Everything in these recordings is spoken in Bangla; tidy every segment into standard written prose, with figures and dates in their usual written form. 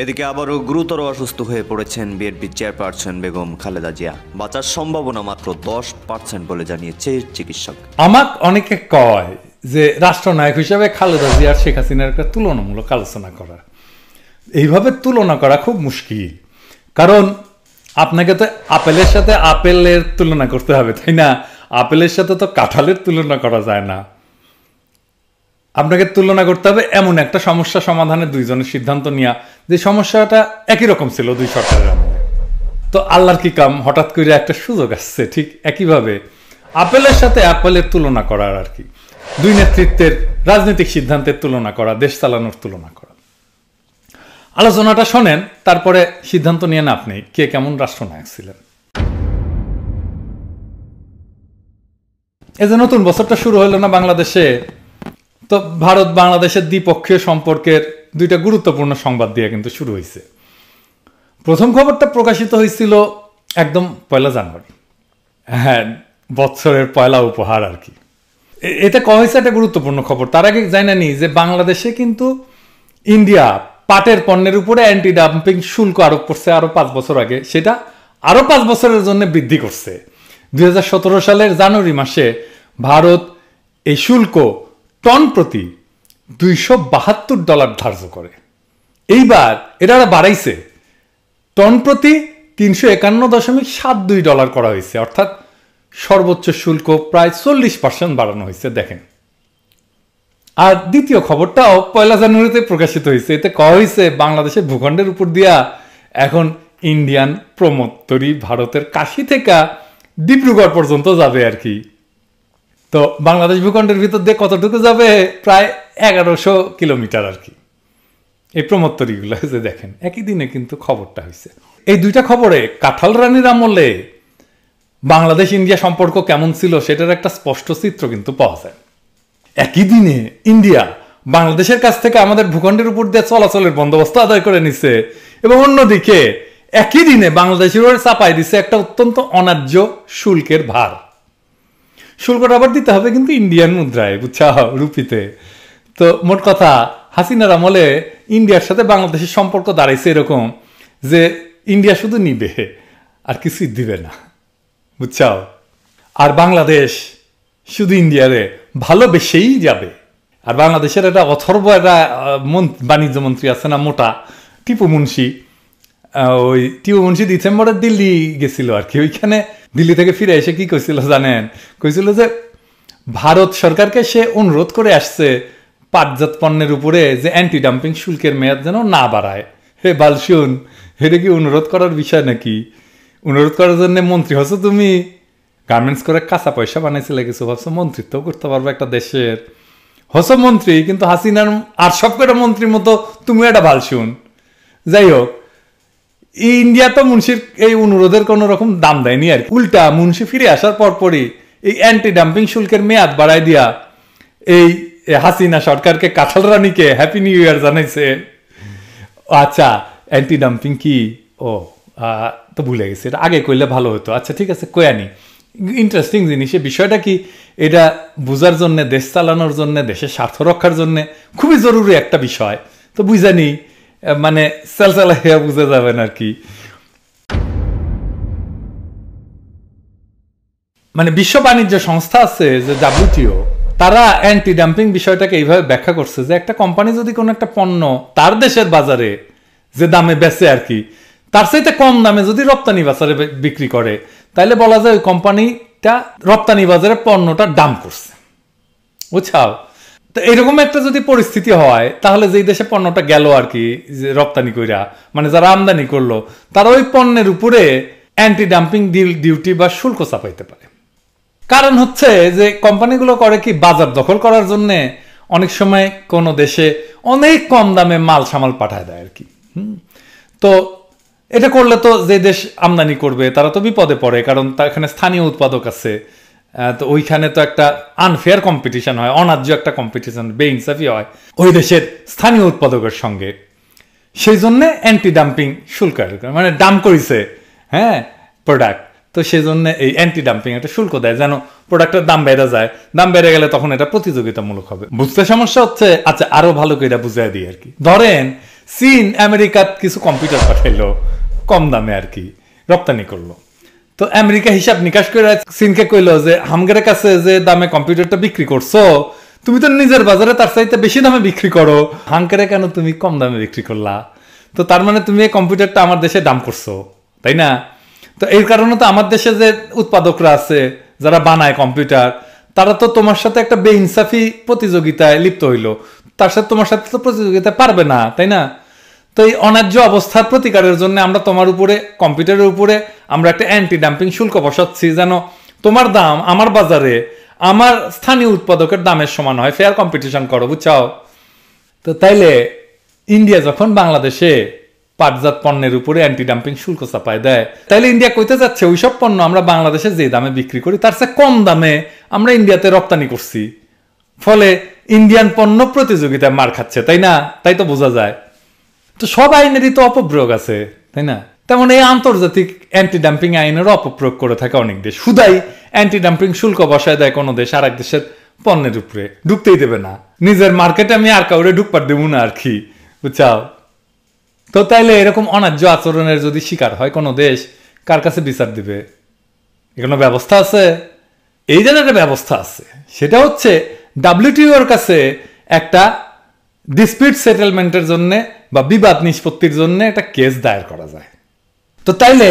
এদিকে আবারও গুরুতর অসুস্থ হয়ে পড়েছেন বিএনপি চেয়ারপারসন বেগম খালেদা জিয়া। বাঁচার সম্ভাবনা মাত্র 10% বলে জানিয়েছে চিকিৎসক। আমাক অনেকে কয় যে রাষ্ট্রনায়ক হিসেবে খালেদা জিয়ার শেখ হাসিনার একটা তুলনামূলক আলোচনা করা, এইভাবে তুলনা করা খুব মুশকিল। কারণ আপনাকে তো আপেলের সাথে আপেলের তুলনা করতে হবে, তাই না? আপেলের সাথে তো কাঁঠালের তুলনা করা যায় না। আপনাকে তুলনা করতে হবে এমন একটা সমস্যা সমাধানে দুইজনের সিদ্ধান্ত নেওয়া যে সমস্যাটা একই রকম ছিল দুই সরকারের আমলে। তো আল্লাহর কি কাম, হঠাৎ করে একটা সুযোগ আসছে। ঠিক একইভাবে আপেলের সাথে আপেলের তুলনা করার আর কি, দুই নেতৃত্বের রাজনৈতিক সিদ্ধান্তের তুলনা করা, দেশ চালানোর তুলনা করা। আলোচনাটা শোনেন, তারপরে সিদ্ধান্ত নিয়ে না আপনি কে কেমন রাষ্ট্রনায়ক ছিলেন। এই যে নতুন বছরটা শুরু হলো না বাংলাদেশে, তো ভারত বাংলাদেশের দ্বিপক্ষীয় সম্পর্কের দুইটা গুরুত্বপূর্ণ সংবাদ দিয়ে কিন্তু শুরু হয়েছে। প্রথম খবরটা প্রকাশিত হয়েছিল একদম 1 জানুয়ারি, হ্যাঁ, বছরের পয়লা উপহার আর কি। এটা কয়া হয়েছে একটা গুরুত্বপূর্ণ খবর। তার আগে জানেনি যে বাংলাদেশে কিন্তু ইন্ডিয়া পাটের পণ্যের উপরে অ্যান্টি ডাম্পিং শুল্ক আরোপ করছে আরো 5 বছর আগে, সেটা আরো 5 বছরের জন্য বৃদ্ধি করছে। 2017 সালের জানুয়ারি মাসে ভারত এই শুল্ক টন প্রতি $272 ধার্য করে। এইবার এটা বাড়াইছে, টন প্রতি $351.72 করা হয়েছে, অর্থাৎ সর্বোচ্চ শুল্ক প্রায় 40% বাড়ানো হয়েছে। দেখেন, আর দ্বিতীয় খবরটাও 1 জানুয়ারিতে প্রকাশিত হয়েছে। এতে কওয়া হয়েছে বাংলাদেশের ভূখণ্ডের উপর দিয়া এখন ইন্ডিয়ান প্রমোত্তরি ভারতের কাশি থেকে ডিব্রুগড় পর্যন্ত যাবে আর কি। তো বাংলাদেশ ভূখণ্ডের ভিতর দিয়ে কতটুকু যাবে? প্রায় 1100 কিলোমিটার আর কি, এই প্রমোত্তরিগুলো। যে দেখেন, একই দিনে কিন্তু খবরটা হয়েছে। এই দুইটা খবরে কাঁঠাল রানীর আমলে বাংলাদেশ ইন্ডিয়া সম্পর্ক কেমন ছিল সেটার একটা স্পষ্ট চিত্র কিন্তু পাওয়া যায়। একই দিনে ইন্ডিয়া বাংলাদেশের কাছ থেকে আমাদের ভূখণ্ডের উপর দিয়ে চলাচলের বন্দোবস্ত আদায় করে নিছে, এবং অন্যদিকে একই দিনে বাংলাদেশের উপর চাপাই দিছে একটা অত্যন্ত অন্যায্য শুল্কের ভার। শুল্কটা আবার দিতে হবে কিন্তু ইন্ডিয়ান মুদ্রায়, বুঝছা, রুপিতে। তো মোট কথা, হাসিনার আমলে ইন্ডিয়ার সাথে বাংলাদেশের সম্পর্ক দাঁড়াইছে এরকম যে ইন্ডিয়া শুধু নিবে আর কিছুই দিবে না, বুঝছাও। আর বাংলাদেশ শুধু ইন্ডিয়ারে ভালোবেসেই যাবে। আর বাংলাদেশের একটা অথর্ব একটা বাণিজ্য মন্ত্রী আছে না, মোটা, টিপু মুন্সি। ওই টিপু মুন্সি ডিসেম্বরে দিল্লি গেছিল আর কি। ওইখানে দিল্লি থেকে ফিরে এসে কি কইছিল জানেন? কইছিল যে ভারত সরকারকে সে অনুরোধ করে আসছে পাটজাত পণ্যের উপরে যে অ্যান্টি ডাম্পিং শুল্কের মেয়াদ যেন না বাড়ায়। হে বালশুন, হেরে কি অনুরোধ করার বিষয় নাকি? অনুরোধ করার জন্য মন্ত্রী হচ্ছে তুমি? গার্মেন্টস করে কাঁচা পয়সা বানাইছিলে কিছু, ভাবছো মন্ত্রিত্ব করতে পারবে একটা দেশের? হস মন্ত্রী, কিন্তু হাসিনার আর সব কটা মন্ত্রীর মতো তুমি একটা বালশুন। যাই হোক, ইন্ডিয়া তো মুন্সির এই অনুরোধের কোন রকম দাম দেয়নি আর উল্টা মুন্সি ফিরে আসার পরপরই এই অ্যান্টি ডাম্পিং শুল্কের মেয়াদ বাড়াই দিয়া এই হাসিনা সরকারকে, কাঁঠাল রানীকে হ্যাপি নিউ ইয়ার জানাইছে। আচ্ছা, অ্যান্টি ডাম্পিং কি? ও তো ভুলে গেছে, এটা আগে কইলে ভালো হতো। আচ্ছা ঠিক আছে, কয়ানি। ইন্টারেস্টিং জিনিস। বিষয়টা কি, এটা বোঝার জন্য, দেশ চালানোর জন্য, দেশের স্বার্থ রক্ষার জন্য খুবই জরুরি একটা বিষয়। তো বুঝানি, মানে চালচালা হয়ে বুঝে যাবেন আর কি। মানে বিশ্ব বাণিজ্য সংস্থা আছে যে WTO, তারা অ্যান্টি ডাম্পিং বিষয়টাকে এইভাবে ব্যাখ্যা করছে যে একটা কোম্পানি যদি কোনো একটা পণ্য তার দেশের বাজারে যে দামে বেচে আর কি, তার চাইতে কম দামে যদি রপ্তানি বাজারে বিক্রি করে, তাহলে বলা যায় ওই কোম্পানিটা রপ্তানি বাজারে পণ্যটা ডাম্প করছে, বুঝছাও। তো এরকম একটা যদি পরিস্থিতি হয়, তাহলে যেই দেশে পণ্যটা গেল আর কি, যে রপ্তানি কইরা, মানে যারা আমদানি করলো, তারা ওই পণ্যের উপরে অ্যান্টি ডাম্পিং ডিউটি বা শুল্ক চাপাইতে পারে। কারণ হচ্ছে যে কোম্পানিগুলো করে কি, বাজার দখল করার জন্য অনেক সময় কোনো দেশে অনেক কম দামে মাল সামাল পাঠায় দেয় আর কি। তো এটা করলে তো যে দেশ আমদানি করবে তারা তো বিপদে পড়ে, কারণ তার এখানে স্থানীয় উৎপাদক আছে। তো ওইখানে তো একটা আনফেয়ার কম্পিটিশন হয়, অন্যায্য একটা কম্পিটিশন, বেইনসাফি হয় ওই দেশের স্থানীয় উৎপাদকের সঙ্গে। সেই জন্য অ্যান্টি ডাম্পিং শুল্ক, মানে ডাম্প করেছে, হ্যাঁ, প্রোডাক্ট, তো সেই জন্য এই অ্যান্টি ডাম্পিং একটা শুল্ক দেয়, যেন প্রোডাক্টের দাম বেড়ে যায়। দাম বেড়ে গেলে তখন এটা প্রতিযোগিতামূলক হবে। বুঝতে সমস্যা হচ্ছে? আচ্ছা, আরো ভালো করে এটা বুঝাই দিই আর কি। ধরেন চীন আমেরিকাত কিছু কম্পিউটার পাঠাইলো কম দামে আর কি, রপ্তানি করলো। তো আমেরিকা হিসাব নিকাশ করে চীনকে কইলো যে হামগের কাছে যে দামে কম্পিউটারটা বিক্রি করছো, তুমি তো নিজের বাজারে তার চাইতে বেশি দামে বিক্রি করো, হাঙ্কারে কেন তুমি কম দামে বিক্রি করলা? তো তার মানে তুমি এই কম্পিউটারটা আমার দেশে দাম করছো, তাই না? তো এই কারণে তো আমার দেশে যে উৎপাদকরা আছে যারা বানায় কম্পিউটার, তারা তো তোমার সাথে একটা বেইনসাফি প্রতিযোগিতায় লিপ্ত হইলো, তার সাথে তোমার সাথে তো প্রতিযোগিতায় পারবে না, তাই না? তো এই অন্যায্য অবস্থার প্রতিকারের জন্য আমরা তোমার উপরে, কম্পিউটারের উপরে আমরা একটা অ্যান্টি ডাম্পিং শুল্ক বসাচ্ছি, যেন তোমার দাম আমার বাজারে আমার স্থানীয় উৎপাদকের দামের সমান হয়, ফেয়ার কম্পিটিশন করো, বুঝছাও? তো তাইলে ইন্ডিয়া যখন বাংলাদেশে পাটজাত পণ্যের উপরে অ্যান্টি ডাম্পিং শুল্ক চাপায় দেয়, তাইলে ইন্ডিয়া কইতে যাচ্ছে ওইসব পণ্য আমরা বাংলাদেশে যে দামে বিক্রি করি তার চেয়ে কম দামে আমরা ইন্ডিয়াতে রপ্তানি করছি, ফলে ইন্ডিয়ান পণ্য প্রতিযোগিতায় মার খাচ্ছে, তাই না? তাই তো বোঝা যায়। তো সব আইনেরই তো অপপ্রয়োগ আছে, তাই না? তেমন এই আন্তর্জাতিক অ্যান্টি ডাম্পিং আইনেরও অপপ্রয়োগ করে থাকে অনেক দেশ। শুধাই অ্যান্টি ডাম্পিং শুল্ক বসায় দেয় কোনো দেশ আর এক দেশের পণ্যের উপরে, ঢুকতেই দেবে না। নিজের মার্কেটে আমি আর কাউরে ঢুকপার দেবো না আর কি, বুঝছাও? তো তাইলে এরকম অন্যায্য আচরণের যদি শিকার হয় কোনো দেশ, কার কাছে বিচার দিবে? এখানে ব্যবস্থা আছে? এই যে একটা ব্যবস্থা আছে, সেটা হচ্ছে WTO-র কাছে একটা ডিসপিউট সেটেলমেন্টের জন্য বা বিবাদ নিষ্পত্তির জন্য একটা কেস দায়ের করা যায়। তো তাইলে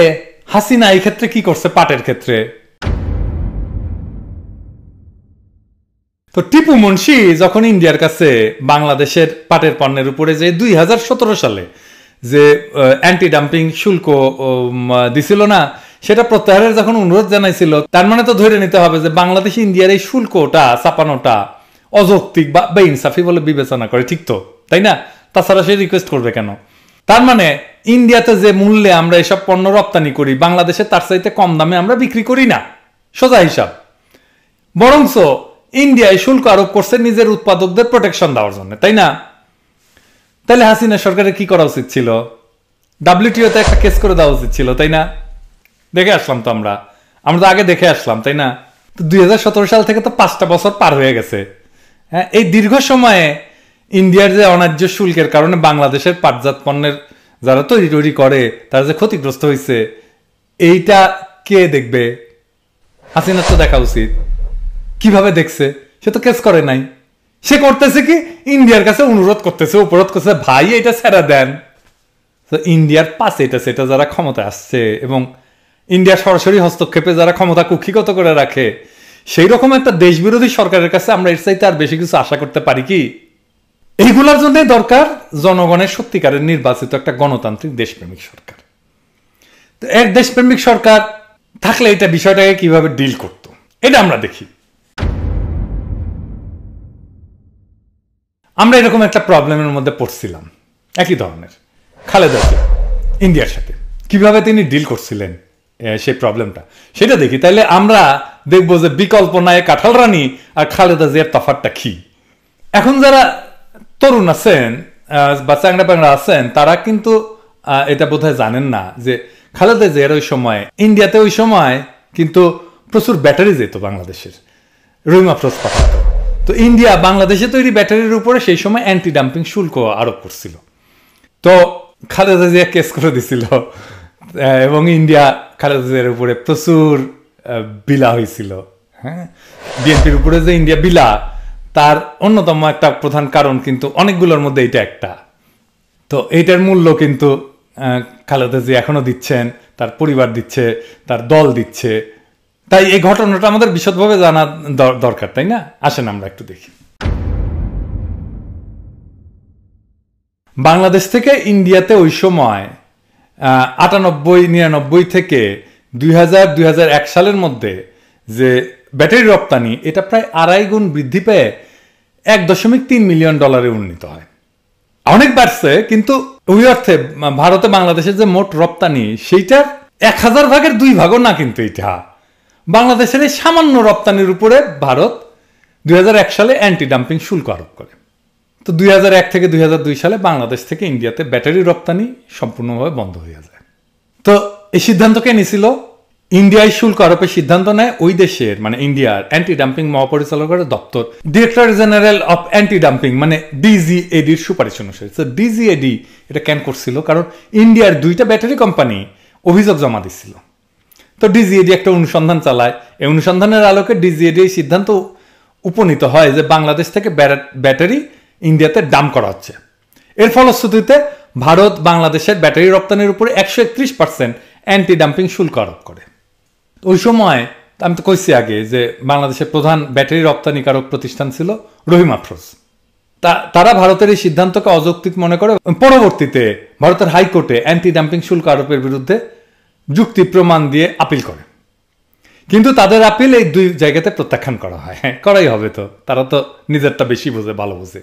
হাসিনা এই ক্ষেত্রে কি করছে? পাটের ক্ষেত্রে তো টিপু মুন্সি যখন ইন্ডিয়ার কাছে বাংলাদেশের পাটের পণ্যের উপরে যে 2017 সালে যে অ্যান্টি ডাম্পিং শুল্ক দিছিল না, সেটা প্রত্যাহারের যখন অনুরোধ জানাইছিল, তার মানে তো ধরে নিতে হবে যে বাংলাদেশ ইন্ডিয়ার এই শুল্কটা চাপানোটা অযৌক্তিক বা বেইনসাফি বলে বিবেচনা করে, ঠিক তো, তাই না? তাছাড়া সে রিকোয়েস্ট করবে কেন? তার মানে ইন্ডিয়াতে যে মূল্যে আমরা এসব পণ্য রপ্তানি করি, বাংলাদেশে তার চাইতে কম দামে আমরা বিক্রি করি না, সোজা হিসাব। বরঞ্চ ইন্ডিয়ায় শুল্ক আরোপ করছে নিজের উৎপাদকদের প্রোটেকশন দেওয়ার জন্য, তাই না? তাহলে হাসিনা সরকারের কি করা উচিত ছিল? WTO-তে একটা কেস করে দেওয়া উচিত ছিল, তাই না? দেখে আসলাম তো আমরা তো আগে দেখে আসলাম, তাই না? তো 2017 সাল থেকে তো 5টা বছর পার হয়ে গেছে। হ্যাঁ, এই দীর্ঘ সময়ে ইন্ডিয়ার যে অন্যায্য শুল্কের কারণে বাংলাদেশের পাটজাত পণ্যের যারা তৈরি করে তারা যে ক্ষতিগ্রস্ত হয়েছে, এইটা কে দেখবে? হাসিনার তো দেখা উচিত। কিভাবে দেখছে? সে তো কেস করে নাই। সে করতেছে কি, ইন্ডিয়ার কাছে অনুরোধ করতেছে, উপরোধ করছে, ভাই এটা ছেড়ে দেন। তো ইন্ডিয়ার পাশে এটা সেটা যারা ক্ষমতা আসছে এবং ইন্ডিয়ার সরাসরি হস্তক্ষেপে যারা ক্ষমতা কুক্ষিগত করে রাখে, সেই রকম একটা দেশ বিরোধী সরকারের কাছে আমরা এর চাইতে আর বেশি কিছু আশা করতে পারি কি? এইগুলোর জন্য দরকার জনগণের সত্যিকারের নির্বাচিত একটা গণতান্ত্রিক দেশপ্রেমিক সরকার। তো এক দেশপ্রেমিক সরকার থাকলে এটা বিষয়টাকে কিভাবে ডিল করতো, এটা আমরা দেখি। আমরা এরকম একটা প্রবলেমের মধ্যে পড়ছিলাম, একই ধরনের। খালেদা জিয়া ইন্ডিয়ার সাথে কিভাবে তিনি ডিল করছিলেন সেই প্রবলেমটা, সেটা দেখি। তাইলে আমরা দেখবো যে বিকল্প নাই কাঁঠাল রানী আর খালেদা জিয়ার তফাৎটা কি। এখন যারা তরুণ আছেন বা চ্যাংড়া প্যাংড়া আছেন, তারা কিন্তু এটা বোধহয় জানেন না যে খালেদা জিয়ার ওই সময় ইন্ডিয়াতে ওই সময় কিন্তু প্রচুর ব্যাটারি যেত বাংলাদেশের, রুইম আফরোজ পাঠাতো। তো ইন্ডিয়া বাংলাদেশে তৈরি ব্যাটারির উপরে সেই সময় অ্যান্টি ডাম্পিং শুল্ক আরোপ করছিল। তো খালেদা জিয়া কেস করে দিছিল এবং ইন্ডিয়া খালেদা জিয়ার উপরে প্রচুর বিলা হয়েছিল। হ্যাঁ, বিএনপির উপরে যে ইন্ডিয়া বিলা, তার অন্যতম একটা প্রধান কারণ কিন্তু অনেকগুলোর মধ্যে এটা একটা। তো এইটার মূল্য কিন্তু খালেদা জিয়া এখনো দিচ্ছেন, তার পরিবার দিচ্ছে, তার দল দিচ্ছে। তাই এই ঘটনাটা আমাদের বিশদভাবে জানা দরকার, তাই না? আসেন আমরা একটু দেখি। বাংলাদেশ থেকে ইন্ডিয়াতে ওই সময় 98-99 থেকে 2000-2001 সালের মধ্যে যে ব্যাটারি রপ্তানি, এটা প্রায় 2.5 গুণ বৃদ্ধি পেয়ে $1.3 মিলিয়ন উন্নীত হয়। অনেক বাড়ছে, কিন্তু ওই অর্থে ভারতে বাংলাদেশের যে মোট রপ্তানি, সেইটার 1000 ভাগের 2 ভাগও না। কিন্তু এটা বাংলাদেশের এই সামান্য রপ্তানির উপরে ভারত 2001 সালে অ্যান্টি ডাম্পিং শুল্ক আরোপ করে। তো 2001 থেকে 2002 সালে বাংলাদেশ থেকে ইন্ডিয়াতে ব্যাটারি রপ্তানি সম্পূর্ণভাবে বন্ধ হয়ে যায়। তো এই সিদ্ধান্ত কে নিয়েছিল? ইন্ডিয়ায় শুল্ক আরোপের সিদ্ধান্ত নেয় ওই দেশের মানে ইন্ডিয়ার অ্যান্টি ডাম্পিং মহাপরিচালকের দপ্তর director general of anti dumping মানে ডিজিএডির সুপারিশ অনুসারে। তো ডিজিএডি এটা কেন করছিল? কারণ ইন্ডিয়ার 2টা ব্যাটারি কোম্পানি অভিযোগ জমা দিচ্ছিল। তো ডিজিএডি একটা অনুসন্ধান চালায়। এই অনুসন্ধানের আলোকে ডিজিএডি এই সিদ্ধান্ত উপনীত হয় যে বাংলাদেশ থেকে ব্যাটারি ইন্ডিয়াতে ডাম্প করা হচ্ছে। এর ফলশ্রুতিতে ভারত বাংলাদেশের ব্যাটারি রপ্তানির উপরে 131% অ্যান্টি ডাম্পিং শুল্ক আরোপ করে। ওই সময় আমি তো কইছি আগে যে বাংলাদেশের প্রধান ব্যাটারি রপ্তানিকারক প্রতিষ্ঠান ছিল রহিম আফরোজ। তারা ভারতের এই সিদ্ধান্তকে অযৌক্তিক মনে করে পরবর্তীতে ভারতের হাইকোর্টে অ্যান্টি ডাম্পিং শুল্ক আরোপের বিরুদ্ধে যুক্তি প্রমাণ দিয়ে আপিল করে। কিন্তু তাদের আপিল এই 2 জায়গাতে প্রত্যাখ্যান করা হয়। হ্যাঁ, করাই হবে, তো তারা তো নিজেরটা বেশি বোঝে, ভালো বোঝে।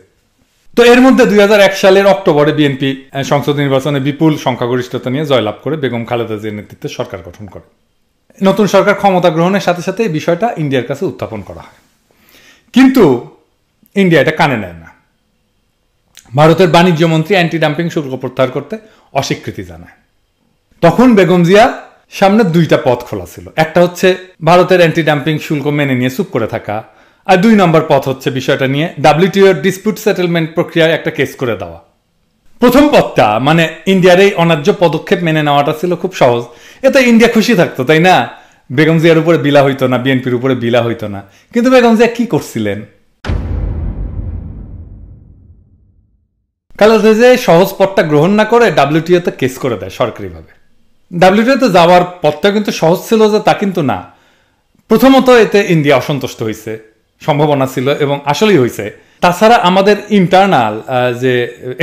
তো এর মধ্যে 2001 সালের অক্টোবরে বিএনপি সংসদ নির্বাচনে বিপুল সংখ্যাগরিষ্ঠতা নিয়ে জয়লাভ করে বেগম খালেদা জিয়ার নেতৃত্বে সরকার গঠন করে। নতুন সরকার ক্ষমতা গ্রহণের সাথে সাথে এই বিষয়টা ইন্ডিয়ার কাছে উত্থাপন করা হয়, কিন্তু ইন্ডিয়া এটা কানে নেয় না। ভারতের বাণিজ্য মন্ত্রী অ্যান্টি ডাম্পিং শুল্ক প্রত্যাহার করতে অস্বীকৃতি জানায়। তখন বেগম জিয়া সামনে 2টা পথ খোলা ছিল। একটা হচ্ছে ভারতের অ্যান্টি ডাম্পিং শুল্ক মেনে নিয়ে চুপ করে থাকা, আর 2 নম্বর পথ হচ্ছে বিষয়টা নিয়ে WTO ডিসপিউট সেটেলমেন্ট প্রক্রিয়ায় একটা কেস করে দেওয়া। প্রথম পথটা মানে ইন্ডিয়ার এই অন্যায্য পদক্ষেপ মেনে নেওয়াটা ছিল খুব সহজ। এতে ইন্ডিয়া খুশি থাকতো, তাই না? বেগম জিয়ার উপরে বিলা হইতো না, বিএনপির উপরে বিলা হইতো না। কিন্তু বেগম জিয়া কি করছিলেন? খালেদা জিয়া সহজ পথটা গ্রহণ না করে WTO তে কেস করে দেয় সরকারিভাবে। WTO তে যাওয়ার পথটা কিন্তু সহজ ছিল যে তা কিন্তু না। প্রথমত এতে ইন্ডিয়া অসন্তুষ্ট হয়েছে, সম্ভাবনা ছিল এবং আসলেই হয়েছে। তাছাড়া আমাদের ইন্টারনাল যে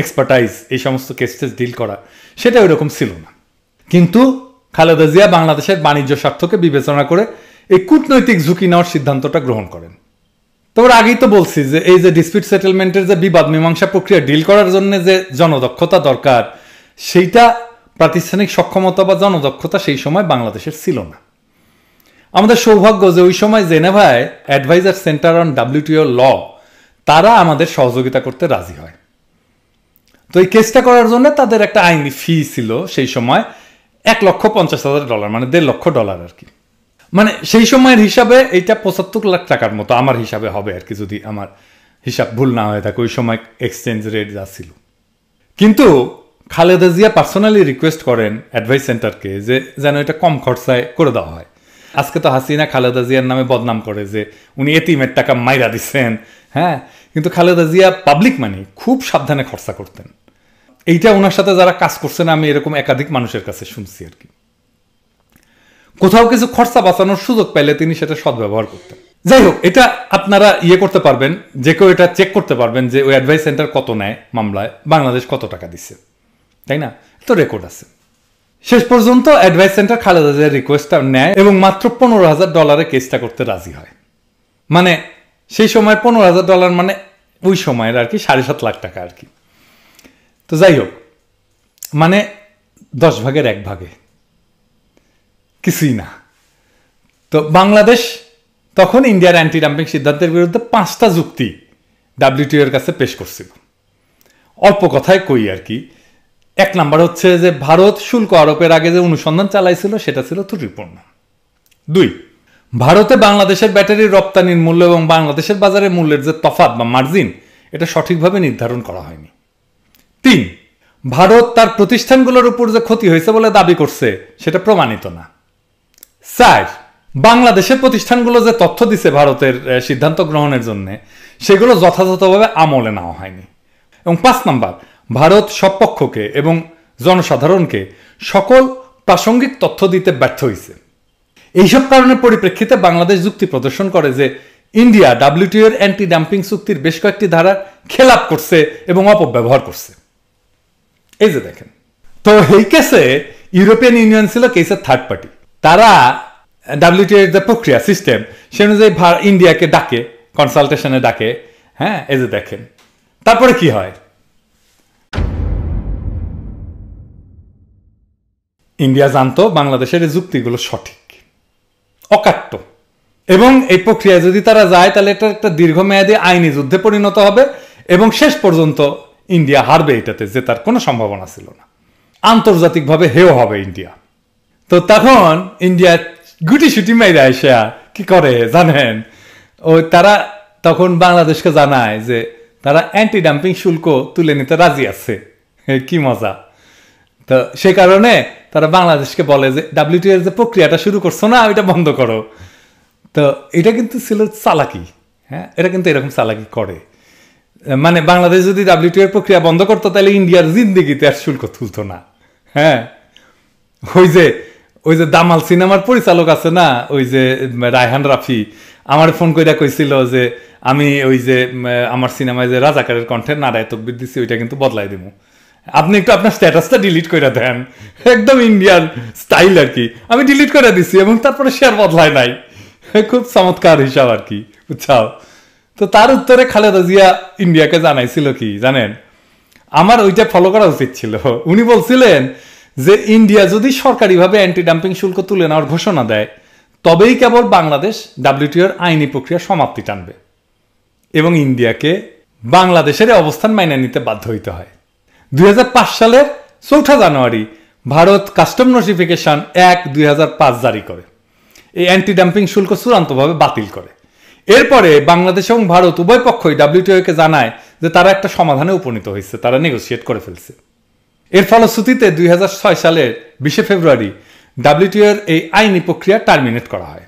এক্সপার্টাইজ এই সমস্ত কেসেস ডিল করা সেটা ওইরকম ছিল না। কিন্তু খালেদা জিয়া বাংলাদেশের বাণিজ্য স্বার্থকে বিবেচনা করে এই কূটনৈতিক ঝুঁকি নেওয়ার সিদ্ধান্তটা গ্রহণ করেন। তোর আগেই তো বলছি যে এই যে ডিসপিউট সেটেলমেন্টের যে বিবাদ মীমাংসা প্রক্রিয়া ডিল করার জন্য যে জনদক্ষতা দরকার, সেইটা প্রাতিষ্ঠানিক সক্ষমতা বা জনদক্ষতা সেই সময় বাংলাদেশের ছিল না। আমাদের সৌভাগ্য যে ওই সময় জেনেভায় অ্যাডভাইজার সেন্টার অন WTO ল তারা আমাদের সহযোগিতা করতে রাজি হয়। তো এই কেসটা করার জন্য তাদের একটা আইনি ফি ছিল সেই সময় $1,50,000 মানে $1.5 লক্ষ আর কি। মানে সেই সময়ের হিসাবে এইটা 75 লাখ টাকার মতো আমার হিসাবে হবে আর কি, যদি আমার হিসাব ভুল না হয়ে থাকে। ওই সময় এক্সচেঞ্জ রেট যা ছিল। কিন্তু খালেদা জিয়া পার্সোনালি রিকোয়েস্ট করেন অ্যাডভাইস সেন্টারকে যে যেন এটা কম খরচায় করে দেওয়া হয়। আজকে তো হাসিনা খালেদা জিয়ার নামে বদনাম করে যে উনি এতিমের টাকা মাইরা দিচ্ছেন। হ্যাঁ, কিন্তু খালেদা জিয়া পাবলিক মানি খুব সাবধানে খরচা করতেন। এইটা ওনার সাথে যারা কাজ করছেন আমি এরকম একাধিক মানুষের কাছে শুনছি আর কি। কোথাও কিছু খরচা বাঁচানোর সুযোগ পাইলে তিনি সেটা সদ্ব্যবহার করতেন। যাই হোক, এটা আপনারা করতে পারবেন, যে কেউ এটা চেক করতে পারবেন যে ওই অ্যাডভাইস সেন্টার কত নেয় মামলায়, বাংলাদেশ কত টাকা দিচ্ছে, তাই না? তো রেকর্ড আছে। শেষ পর্যন্ত অ্যাডভাইস সেন্টার খালেদা জিয়ার রিকোয়েস্টটা নেয় এবং মাত্র $15,000 কেসটা করতে রাজি হয়। মানে সেই সময়ের $15,000 মানে ওই সময়ের আর কি 7.5 লাখ টাকা আর কি। তো যাই হোক, মানে 10 ভাগের 1 ভাগে কিছুই না। তো বাংলাদেশ তখন ইন্ডিয়ার অ্যান্টি ডাম্পিং সিদ্ধান্তের বিরুদ্ধে 5টা যুক্তি WTO এর কাছে পেশ করছিল। অল্প কথায় কই আর কি। 1 নাম্বার হচ্ছে যে ভারত শুল্ক আরোপের আগে যে অনুসন্ধান চালাইছিল সেটা ছিল ত্রুটিপূর্ণ। 2, ভারতে বাংলাদেশের ব্যাটারির রপ্তানির মূল্য এবং বাংলাদেশের বাজারে মূল্যের যে তফাৎ বা মার্জিন এটা সঠিকভাবে নির্ধারণ করা হয়নি। 3, ভারত তার প্রতিষ্ঠানগুলোর উপর যে ক্ষতি হয়েছে বলে দাবি করছে সেটা প্রমাণিত না। 4, বাংলাদেশের প্রতিষ্ঠানগুলো যে তথ্য দিছে ভারতের সিদ্ধান্ত গ্রহণের জন্য সেগুলো যথাযথভাবে আমলে নেওয়া হয়নি। এবং 5 নাম্বার, ভারত সব পক্ষকে এবং জনসাধারণকে সকল প্রাসঙ্গিক তথ্য দিতে ব্যর্থ হয়েছে। এইসব কারণের পরিপ্রেক্ষিতে বাংলাদেশ যুক্তি প্রদর্শন করে যে ইন্ডিয়া WTO এর অ্যান্টি ডাম্পিং চুক্তির বেশ কয়েকটি ধারার খেলাপ করছে এবং অপব্যবহার করছে। এই যে দেখেন, তো এই কেসে ইউরোপিয়ান ইউনিয়ন ছিল কেসের থার্ড পার্টি। তারা WTO এর যে প্রক্রিয়া সিস্টেম সে অনুযায়ী ইন্ডিয়াকে ডাকে, কনসালটেশনে ডাকে। হ্যাঁ, এই যে দেখেন, তারপরে কি হয়, ইন্ডিয়া জানতো বাংলাদেশের এই যুক্তিগুলো সঠিক, অকাট্য, এবং এই প্রক্রিয়ায় যদি তারা যায় তাহলে এটা একটা দীর্ঘমেয়াদী আইনি যুদ্ধে পরিণত হবে এবং শেষ পর্যন্ত ইন্ডিয়া হারবে, এটাতে যে তার কোনো সম্ভাবনা ছিল না। আন্তর্জাতিকভাবে হেয় হবে ইন্ডিয়া। তো তখন ইন্ডিয়া গুটি সুটি মাইরা এসে কি করে জানেন, তারা তখন বাংলাদেশকে জানায় যে তারা অ্যান্টি ডাম্পিং শুল্ক তুলে নিতে রাজি আছে। কি মজা! তো সে কারণে তারা বাংলাদেশকে বলে যে WTO এর যে প্রক্রিয়াটা শুরু করছো না, ওইটা বন্ধ করো। তো এটা কিন্তু ছিল চালাকি। হ্যাঁ, এটা কিন্তু এরকম চালাকি করে, মানে বাংলাদেশ যদি WTO এর প্রক্রিয়া বন্ধ করতো তাহলে ইন্ডিয়ার জিন্দিগিতে আর শুল্ক তুলতো না। হ্যাঁ, ওই যে দামাল সিনেমার পরিচালক আছে না, ওই যে রায়হান রাফি, আমার ফোন করে কইছিল যে আমি ওই যে আমার সিনেমায় যে রাজাকারের কণ্ঠে নারায় তকবির দিচ্ছি ওইটা কিন্তু বদলাই দিব, আপনি একটু আপনার স্ট্যাটাসটা ডিলিট করে দেন। একদম ইন্ডিয়ান স্টাইল আর কি। আমি ডিলিট করে দিচ্ছি এবং তারপরে শেয়ার বদলায় নাই। খুব চমৎকার হিসাব আর কি, বুঝছাও। তো তার উত্তরে খালেদা জিয়া ইন্ডিয়াকে জানাইছিল কি জানেন, আমার ওইটা ফলো করা উচিত ছিল। উনি বলছিলেন যে ইন্ডিয়া যদি সরকারিভাবে অ্যান্টি ডাম্পিং শুল্ক তুলে নেওয়ার ঘোষণা দেয় তবেই কেবল বাংলাদেশ WTO এর আইনি প্রক্রিয়া সমাপ্তি টানবে এবং ইন্ডিয়াকে বাংলাদেশের অবস্থান মাইনে নিতে বাধ্য হইতে হয়। 2005 সালের 4 জানুয়ারি ভারত কাস্টম নোটিফিকেশন 1/2005 জারি করে এই অ্যান্টি ডাম্পিং শুল্ক চূড়ান্তভাবে বাতিল করে। এরপরে বাংলাদেশ এবং ভারত উভয় পক্ষই WTO কে জানায় যে তারা একটা সমাধানে উপনীত হয়েছে, তারা নেগোসিয়েট করে ফেলছে। এর ফলশ্রুতিতে 2006 সালের 20 ফেব্রুয়ারি WTO এর এই আইনি প্রক্রিয়া টার্মিনেট করা হয়।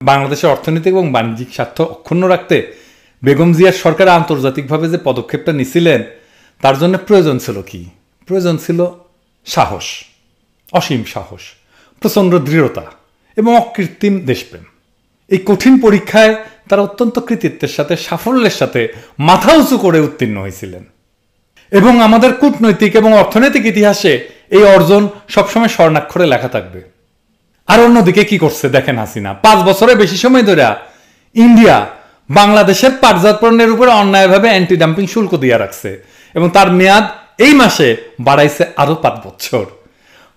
বাংলাদেশের অর্থনৈতিক এবং বাণিজ্যিক স্বার্থ অক্ষুণ্ণ রাখতে বেগম জিয়ার সরকার আন্তর্জাতিকভাবে যে পদক্ষেপটা নিছিলেন তার জন্য প্রয়োজন ছিল কি? প্রয়োজন ছিল সাহস, অসীম সাহস, প্রচণ্ড দৃঢ়তা এবং অকৃত্রিম দেশপ্রেম। এই কঠিন পরীক্ষায় তারা অত্যন্ত কৃতিত্বের সাথে, সাফল্যের সাথে মাথা উঁচু করে উত্তীর্ণ হয়েছিলেন এবং আমাদের কূটনৈতিক এবং অর্থনৈতিক ইতিহাসে এই অর্জন সবসময় স্বর্ণাক্ষরে লেখা থাকবে। আর অন্যদিকে কি করছে দেখেন হাসিনা, 5 বছরের বেশি সময় ধরে ইন্ডিয়া বাংলাদেশের পাটজাত পণ্যের উপরে অন্যায়ভাবে অ্যান্টি ডাম্পিং শুল্ক দিয়ে রাখছে এবং তার মেয়াদ এই মাসে বাড়াইছে আরো 5 বছর।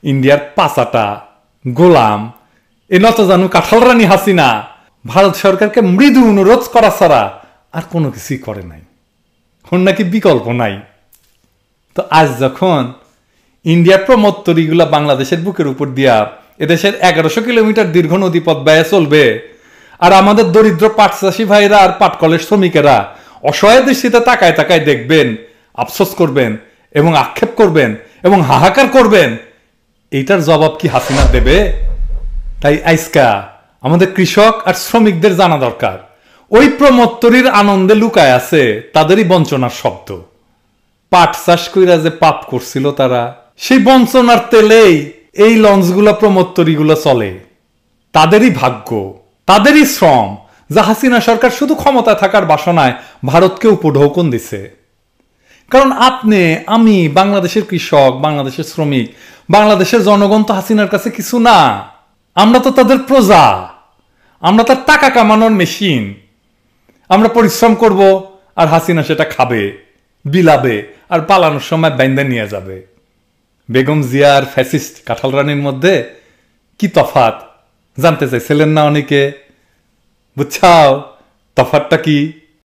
ইন্ডিয়ার পাচাটা গোলাম এ নতজানু কাঁঠাল রানী হাসিনা ভারত সরকারকে মৃদু অনুরোধ করা ছাড়া আর কোনো কিছুই করে নাই, ওর নাকি বিকল্প নাই। তো আজ যখন ইন্ডিয়ার প্রমোত্তরীগুলা বাংলাদেশের বুকের উপর দিয়া এদেশের 1100 কিলোমিটার দীর্ঘ নদীপথ ব্যয়ে চলবে আর আমাদের দরিদ্র পাট চাষী ভাইরা আর পাটকলের শ্রমিকেরা অসহায় দৃষ্টিতে তাকায় তাকায় দেখবেন, আফসোস করবেন এবং আক্ষেপ করবেন এবং হাহাকার করবেন, এইটার জবাব কি হাসিনা দেবে? তাই আইসকা আমাদের কৃষক আর শ্রমিকদের জানা দরকার ওই প্রমোত্তরীর আনন্দে লুকায় আছে তাদেরই বঞ্চনার শব্দ। পাট চাষ কইরা যে পাপ করছিল তারা, সেই বঞ্চনার তেলেই এই লঞ্চগুলো প্রমোত্তরীগুলো চলে। তাদেরই ভাগ্য, তাদেরই শ্রম যা হাসিনা সরকার শুধু ক্ষমতায় থাকার বাসনায় ভারতকে উপঢৌকন দিছে। কারণ আপনি, আমি, বাংলাদেশের কৃষক, বাংলাদেশের শ্রমিক, বাংলাদেশের জনগণ তো হাসিনার কাছে কিছু না। আমরা তো তাদের প্রজা, আমরা তার টাকা কামানোর মেশিন। আমরা পরিশ্রম করব আর হাসিনা সেটা খাবে, বিলাবে আর পালানোর সময় বাইন্দা নিয়ে যাবে। বেগম জিয়া আর ফ্যাসিস্ট কাঁঠাল রানীর মধ্যে কি তফাৎ জানতে চাইছিলেন না অনেকে? বুঝছাও তফাৎটা কি?